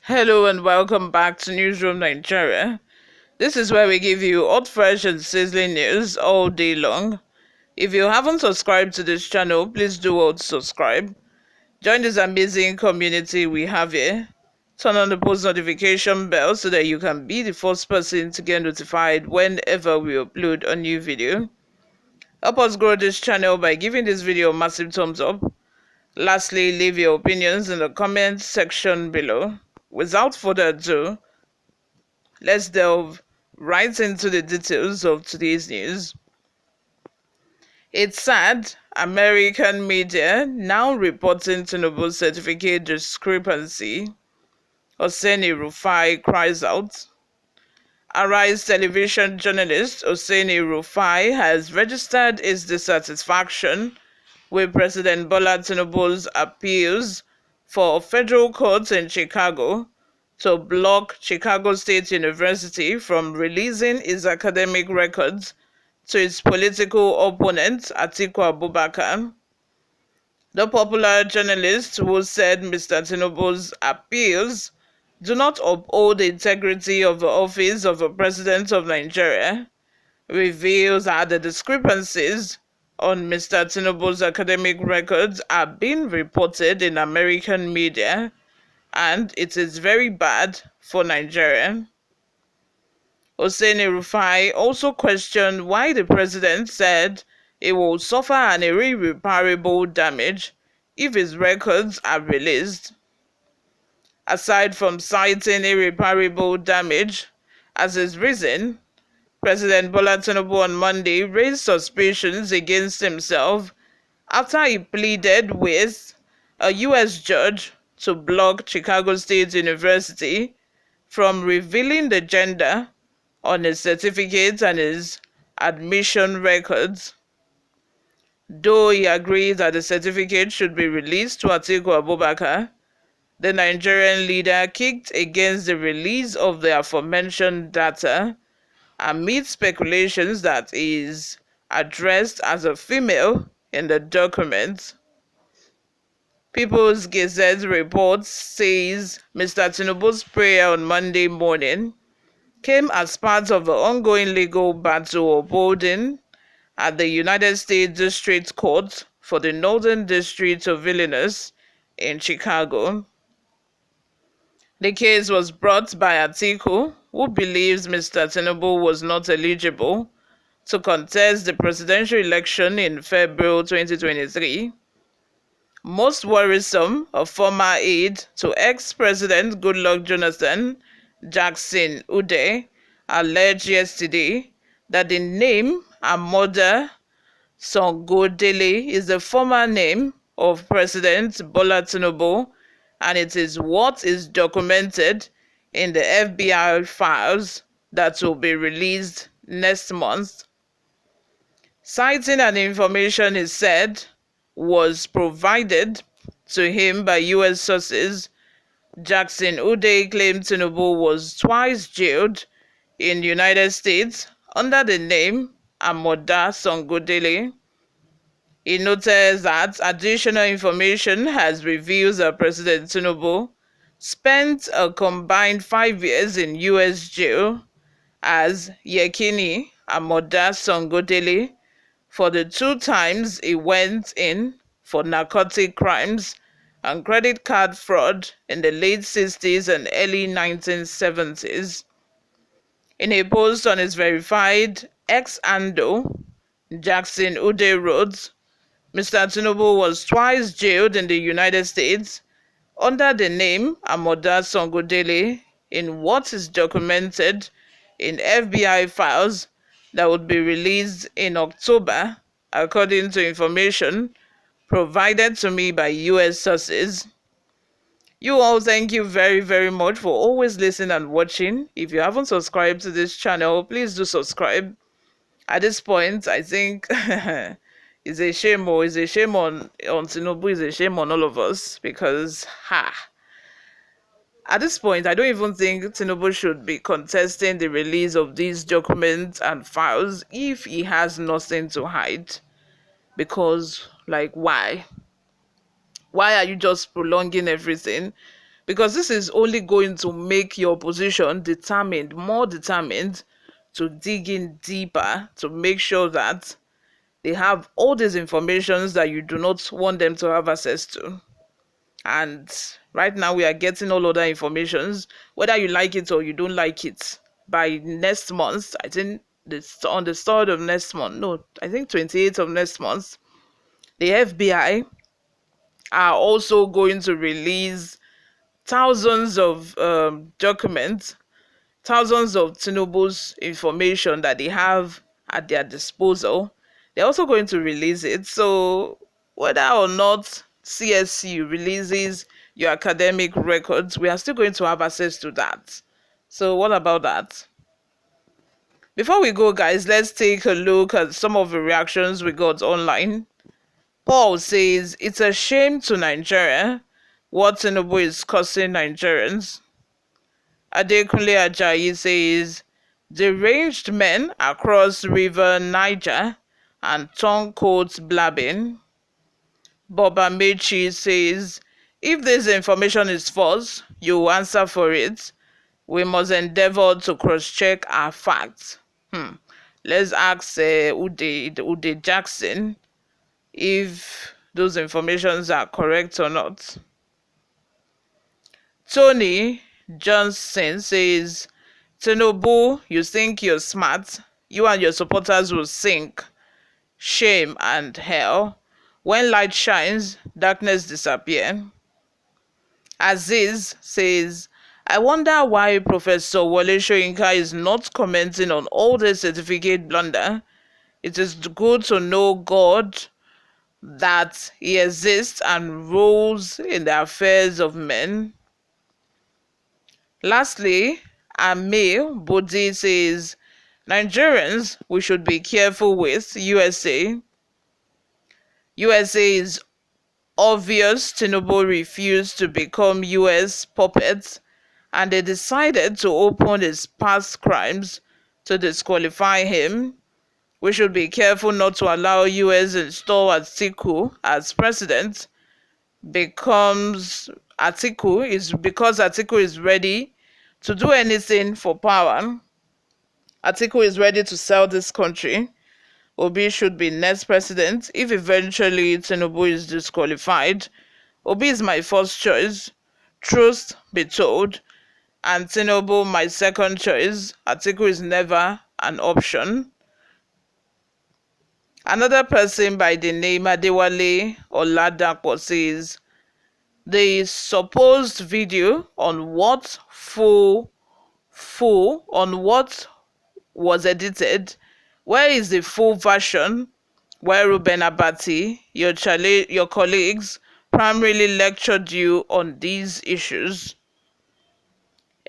Hello and welcome back to Newsroom Nigeria. This is where we give you hot, fresh, and sizzling news all day long. If you haven't subscribed to this channel, please do all subscribe. Join this amazing community we have here. Turn on the post notification bell so that you can be the first person to get notified whenever we upload a new video. Help us grow this channel by giving this video a massive thumbs up. Lastly, leave your opinions in the comment section below. Without further ado, let's delve right into the details of today's news. It's sad, American media now reporting Tinubu's certificate discrepancy. Oseni Rufai cries out. Arise television journalist Oseni Rufai has registered his dissatisfaction with President Bola Tinubu's appeals for federal courts in Chicago to block Chicago State University from releasing its academic records to its political opponent, Atiku Abubakar. The popular journalist who said Mr. Tinubu's appeals do not uphold the integrity of the office of the President of Nigeria reveals that the discrepancies on Mr. Tinubu's academic records are being reported in American media, and it is very bad for Nigeria. Oseni Rufai also questioned why the president said he will suffer an irreparable damage if his records are released. Aside from citing irreparable damage as his reason, President Bola Tinubu on Monday raised suspicions against himself after he pleaded with a U.S. judge to block Chicago State University from revealing the gender on his certificates and his admission records. Though he agreed that the certificate should be released to Atiku Abubakar, the Nigerian leader kicked against the release of the aforementioned data amid speculations that he is addressed as a female in the document. People's Gazette report says Mr. Tinubu's prayer on Monday morning came as part of the ongoing legal battle upholding at the United States District Court for the Northern District of Illinois in Chicago. The case was brought by Atiku, who believes Mr. Tinubu was not eligible to contest the presidential election in February 2023. Most worrisome, a former aide to ex-President Goodluck Jonathan, Jackson Ude, alleged yesterday that the name Amoda Songodele is the former name of President Bola Tinubu, and it is what is documented in the FBI files that will be released next month. Citing an information he said was provided to him by U.S. sources, Jackson Ude claimed Tinubu was twice jailed in the United States under the name Amoda Songodele. He noted that additional information has revealed that President Tinubu spent a combined 5 years in U.S. jail as Yekini Amoda Songodele for the 2 times he went in for narcotic crimes and credit card fraud in the late 60s and early 1970s. In a post on his verified X handle, Jackson Ude wrote, Mr. Tinubu was twice jailed in the United States under the name Amoda Songodele in what is documented in FBI files that would be released in October, according to information provided to me by U.S. sources. You all, thank you very, very much for always listening and watching. If you haven't subscribed to this channel, please do subscribe. At this point, I think it's a shame, or it's a shame on Tinubu, it's a shame on all of us, because at this point, I don't even think Tinubu should be contesting the release of these documents and files if he has nothing to hide. Because, like, why? Why are you just prolonging everything? Because this is only going to make your opposition determined, more determined, to dig in deeper to make sure that they have all these informations that you do not want them to have access to. And right now we are getting all other informations, whether you like it or you don't like it. By next month, I think on the 3rd of next month, no, I think 28th of next month, the FBI are also going to release thousands of documents, thousands of Tinubu's information that they have at their disposal. They're also going to release it. So whether or not CSU releases your academic records, we are still going to have access to that. So what about that? Before we go, guys, let's take a look at some of the reactions we got online. Paul says, it's a shame to Nigeria what Tinubu is causing Nigerians. Adekunle Ajayi says, deranged men across River Niger and turncoats blabbing. Boba Mechi says, if this information is false, you will answer for it. We must endeavor to cross-check our facts. Let's ask Ude Jackson if those informations are correct or not. Tony Johnson says, Tinubu, you think you're smart. You and your supporters will sink. Shame and hell. When light shines, darkness disappears. Aziz says, I wonder why Professor Wole Soyinka is not commenting on all the certificate blunder. It is good to know God, that he exists and rules in the affairs of men. Lastly, Amir Bodi says, Nigerians, we should be careful with USA. USA is obvious. Tinubu refused to become US puppets, and they decided to open his past crimes to disqualify him. We should be careful not to allow US install Atiku as president because Atiku is ready to do anything for power. Atiku is ready to sell this country. Obi should be next president if eventually Tinubu is disqualified. Obi is my first choice, truth be told, and Tinubu my second choice. Atiku is never an option. Another person by the name Adewale Oladapo says, the supposed video on what was edited, where is the full version where Ruben Abati, your colleagues, primarily lectured you on these issues?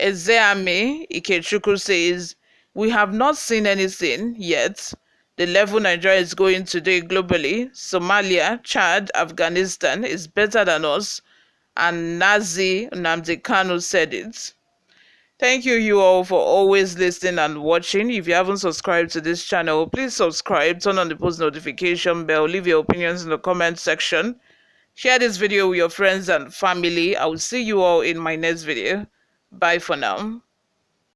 Ezeame Ikechukwu says, we have not seen anything yet. The level Nigeria is going today globally, Somalia, Chad, Afghanistan is better than us, and Nazi Nnamdi Kanu said it. Thank you all for always listening and watching. If you haven't subscribed to this channel, please subscribe, turn on the post notification bell, leave your opinions in the comment section. Share this video with your friends and family. I will see you all in my next video. Bye for now.